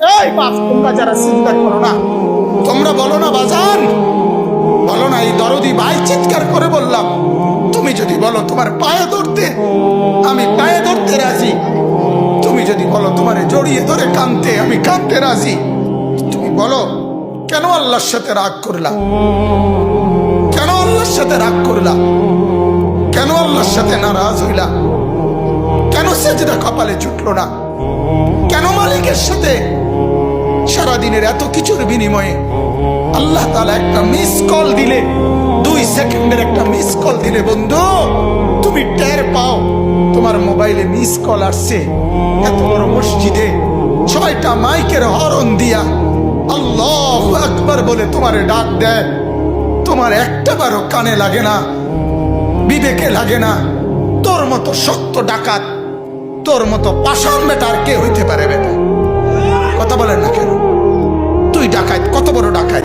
এই বাপ, তোমরা যারা চিন্তা করো না, তোমরা বলো না বাজান, বলো না এই দরদি ভাই চিৎকার করে বললাম, তুমি যদি বলো তোমার পায়ে ধরতে, আমি পায়ে ধরতে রাজি। তুমি যদি বলো তোমার জড়িয়ে ধরে কাঁদতে, আমি কাঁদতে রাজি। তুমি বলো কেন আল্লাহর সাথে রাগ করলা? কেন আল্লাহর সাথে রাগ করলা? কেন আল্লাহর সাথে নারাজ হইলা? কেন সেজদা কপালে জুটলো না? কেন মালিকের সাথে সারাদিনের এত কিছুর বিনিময়ে আল্লাহ তাআলা একটা মিস কল দিলে, 2 সেকেন্ডের একটা মিস কল দিলে বন্ধু তুমি টের পাও তোমার মোবাইলে মিস কল আসছে। এত বড় মসজিদে 6টা মাইকের হরন দিয়া আল্লাহু আকবার বলে তোমারে ডাক দেয়, তোমার একটাবারও কানে লাগে না, বিবেকে লাগে না। তোর মতো সত্য ডাকাত, তোর মতো পাষাণ বেটা আর কে হইতে পারে? বেটা কথা বলেন না কেন? তুই ডাকাত, কত বড় ডাকাত!